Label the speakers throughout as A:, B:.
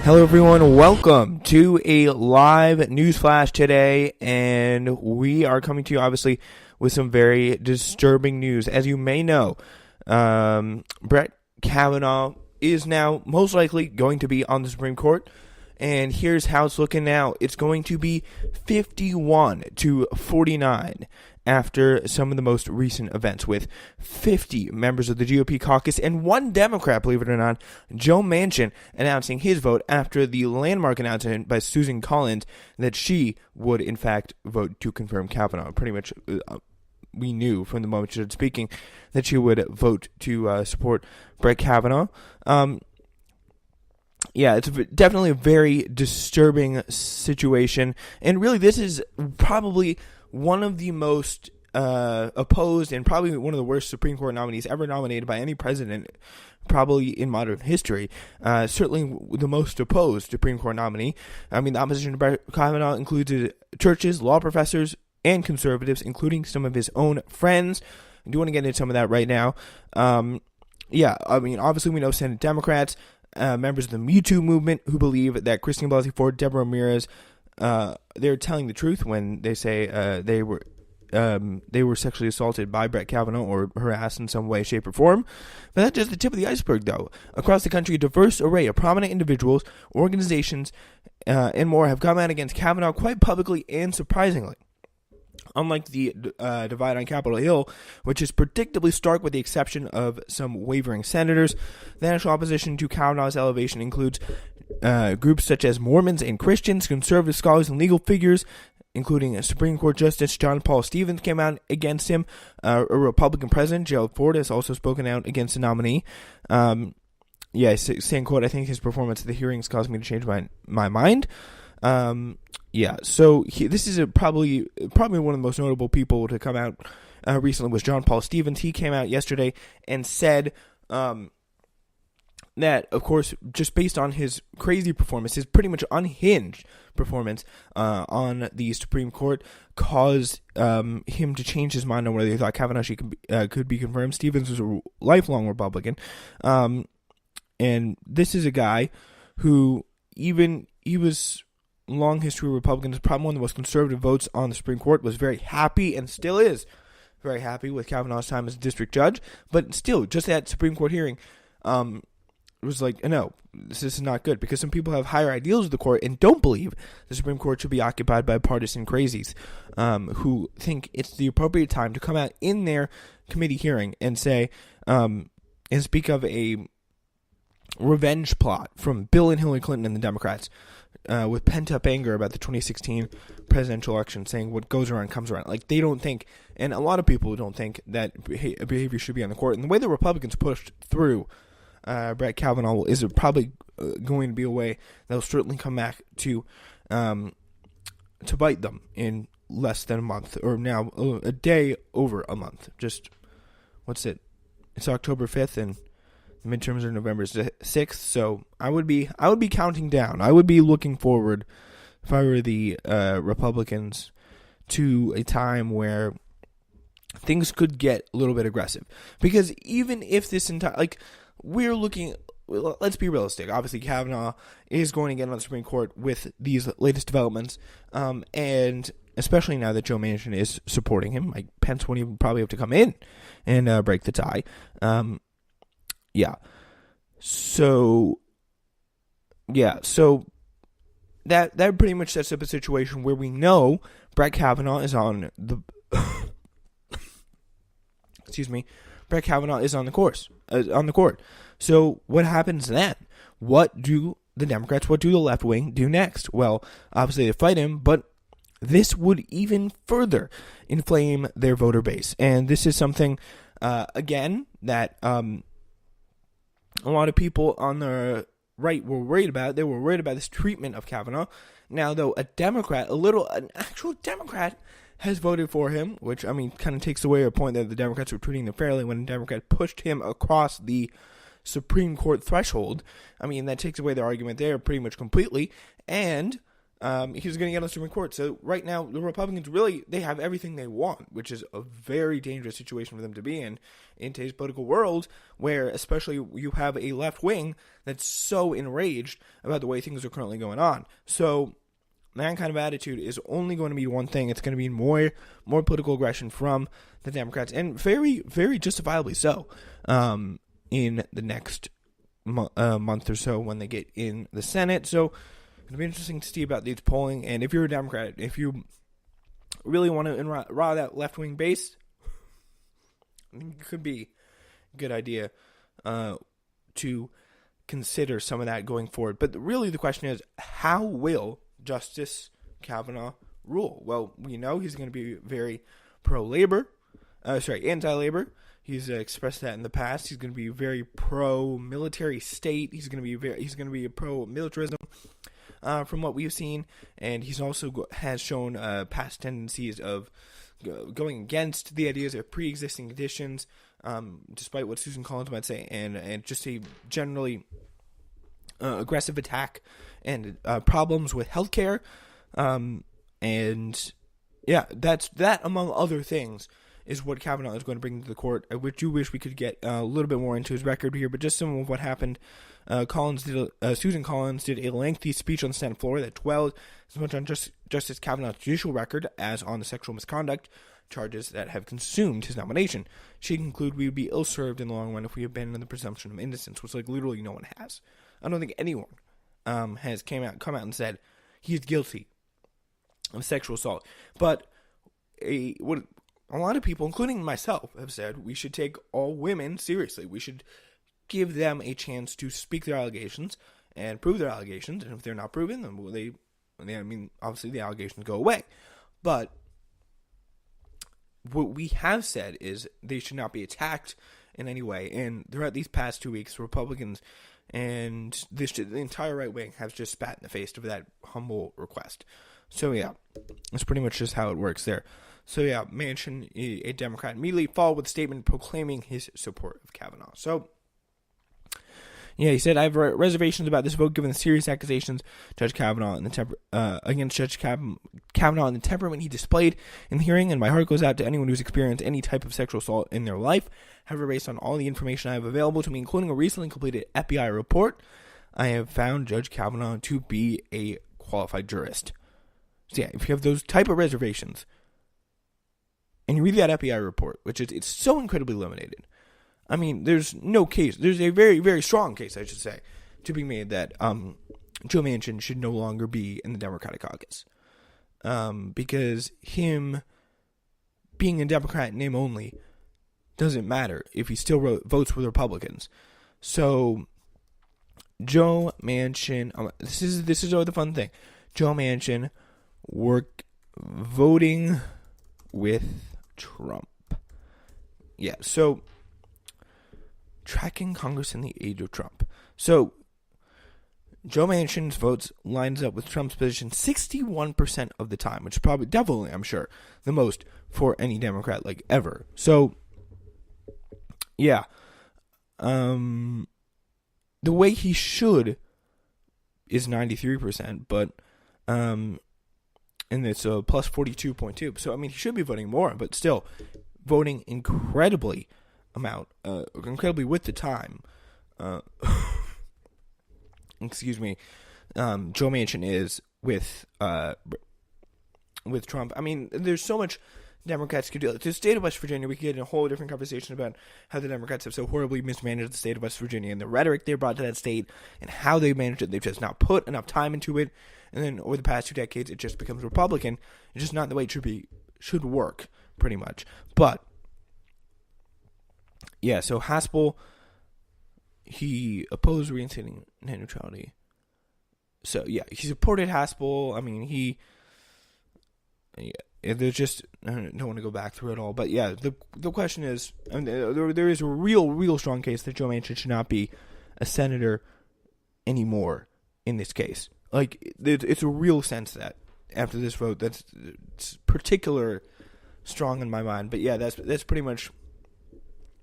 A: Hello everyone, welcome to a live news flash today, and we are coming to you obviously with some very disturbing news. As you may know, Brett Kavanaugh is now most likely going to be on the Supreme Court, and here's how it's looking now. It's going to be 51-49 after some of the most recent events, with 50 members of the GOP caucus and one Democrat, believe it or not, Joe Manchin, announcing his vote after the landmark announcement by Susan Collins that she would, in fact, vote to confirm Kavanaugh. Pretty much, we knew from the moment she started speaking that she would vote to support Brett Kavanaugh. Yeah, it's definitely a very disturbing situation, and really this is probably one of the most opposed and probably one of the worst Supreme Court nominees ever nominated by any president, probably in modern history. Certainly the most opposed Supreme Court nominee. I mean, the opposition to Brett Kavanaugh included churches, law professors, and conservatives, including some of his own friends. I do want to get into some of that right now. Yeah, I mean, obviously we know Senate Democrats, members of the Me Too movement, who believe that Christine Blasey Ford, Deborah Ramirez, they're telling the truth when they say they were sexually assaulted by Brett Kavanaugh or harassed in some way, shape, or form. But that's just the tip of the iceberg, though. Across the country, a diverse array of prominent individuals, organizations, and more have come out against Kavanaugh quite publicly and surprisingly. Unlike the divide on Capitol Hill, which is predictably stark with the exception of some wavering senators, the national opposition to Kavanaugh's elevation includes groups such as Mormons and Christians, conservative scholars, and legal figures, including Supreme Court Justice John Paul Stevens came out against him. A Republican president, Gerald Ford, has also spoken out against the nominee. Saying, quote, "I think his performance at the hearings caused me to change my mind." This is probably one of the most notable people to come out recently was John Paul Stevens. He came out yesterday and said that, of course, just based on his crazy performance, his pretty much unhinged performance on the Supreme Court caused him to change his mind on whether he thought Kavanaugh could be confirmed. Stevens was a lifelong Republican, and this is a guy who he was long history of Republicans, probably one of the most conservative votes on the Supreme Court, was very happy and still is very happy with Kavanaugh's time as a district judge, but still, just that Supreme Court hearing, it was like, no, this is not good, because some people have higher ideals of the court and don't believe the Supreme Court should be occupied by partisan crazies who think it's the appropriate time to come out in their committee hearing and say, and speak of a revenge plot from Bill and Hillary Clinton and the Democrats, with pent-up anger about the 2016 presidential election, saying what goes around comes around. Like, they don't think, and a lot of people don't think, that behavior should be on the court. And the way the Republicans pushed through Brett Kavanaugh is probably going to be a way that'll certainly come back to bite them in less than a month, or now a day over a month. Just, what's it? It's October 5th, and midterms are November 6th, so I would be counting down. I would be looking forward, if I were the Republicans, to a time where things could get a little bit aggressive. Because even if this entire, we're looking, let's be realistic. Obviously, Kavanaugh is going to get on the Supreme Court with these latest developments, and especially now that Joe Manchin is supporting him. Like, Pence won't even probably have to come in and break the tie. So that pretty much sets up a situation where we know Brett Kavanaugh is on the Brett Kavanaugh is on the court. So what happens then? What do the Democrats, what do the left wing do next? Well, obviously they fight him, but this would even further inflame their voter base, and this is something again that a lot of people on the right were worried about. They were worried about this treatment of Kavanaugh. Now, though, an actual Democrat has voted for him, which, I mean, kind of takes away a point that the Democrats were treating him fairly when a Democrat pushed him across the Supreme Court threshold. I mean, that takes away their argument there pretty much completely. And he's going to get on the Supreme Court. So right now, the Republicans really, they have everything they want, which is a very dangerous situation for them to be in today's political world, where especially you have a left wing that's so enraged about the way things are currently going on. So that kind of attitude is only going to be one thing. It's going to be more political aggression from the Democrats, and very, very justifiably so, in the next month or so when they get in the Senate. So it'll be interesting to see about these polling. And if you're a Democrat, if you really want to enroll that left-wing base, I think it could be a good idea to consider some of that going forward. But really the question is, how will Justice Kavanaugh rule? Well, we know he's going to be very anti-labor. He's expressed that in the past. He's going to be very pro-military state. He's going to be a pro-militarism. From what we've seen, and he's also has shown past tendencies of going against the ideas of pre-existing conditions, despite what Susan Collins might say, and just a generally aggressive attack and problems with healthcare, and yeah, that among other things is what Kavanaugh is going to bring to the court. I do wish we could get a little bit more into his record here, but just some of what happened. Susan Collins did a lengthy speech on the Senate floor that dwelled as much on Justice Kavanaugh's judicial record as on the sexual misconduct charges that have consumed his nomination. She concluded we would be ill-served in the long run if we abandoned the presumption of innocence, which literally no one has. I don't think anyone has come out and said he is guilty of sexual assault. But what a lot of people, including myself, have said we should take all women seriously. We should give them a chance to speak their allegations and prove their allegations. And if they're not proven, then obviously the allegations go away. But what we have said is they should not be attacked in any way. And throughout these past 2 weeks, Republicans and the entire right wing have just spat in the face of that humble request. So yeah, that's pretty much just how it works there. So yeah, Manchin, a Democrat, immediately followed with a statement proclaiming his support of Kavanaugh. So yeah, he said, I have reservations about this vote given the serious accusations Judge Kavanaugh and against Judge Kavanaugh and the temperament he displayed in the hearing, and my heart goes out to anyone who's experienced any type of sexual assault in their life. However, based on all the information I have available to me, including a recently completed FBI report, I have found Judge Kavanaugh to be a qualified jurist. So yeah, if you have those type of reservations, and you read that FBI report, which is it's so incredibly limited. I mean, there's no case. There's a very, very strong case, I should say, to be made that Joe Manchin should no longer be in the Democratic caucus. Because him being a Democrat in name only doesn't matter if he still votes with Republicans. So, Joe Manchin, this is the fun thing. Joe Manchin voting with Trump. Yeah, so tracking Congress in the age of Trump. So Joe Manchin's votes lines up with Trump's position 61% of the time, which is probably, definitely, I'm sure, the most for any Democrat ever. So yeah, the way he should is 93%, but and it's a plus 42.2. So I mean, he should be voting more, but still voting incredibly with the time. Excuse me. Joe Manchin is with Trump. I mean, there's so much Democrats could do. The state of West Virginia, we could get in a whole different conversation about how the Democrats have so horribly mismanaged the state of West Virginia and the rhetoric they brought to that state and how they managed it. They've just not put enough time into it. And then over the past 2 decades, it just becomes Republican. It's just not the way it should work, pretty much. But yeah, so Haspel, he opposed reinstating net neutrality. So yeah, he supported Haspel. I mean, there's just, I don't want to go back through it all, but yeah, the question is, I mean, there is a real strong case that Joe Manchin should not be a senator anymore in this case. It's a real sense that after this vote, it's particular strong in my mind. But yeah, that's pretty much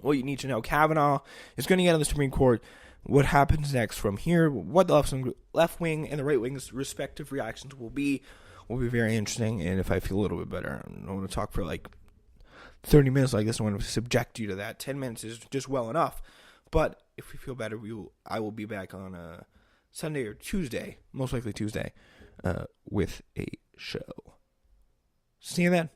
A: what you need to know. Kavanaugh is going to get on the Supreme Court. what happens next from here, what the left wing and the right wing's respective reactions will be very interesting. And if I feel a little bit better, I don't want to talk for like 30 minutes like this. I want to subject you to that. 10 minutes is just well enough. But if we feel better, I will be back on Sunday or Tuesday, most likely Tuesday, with a show. See you then.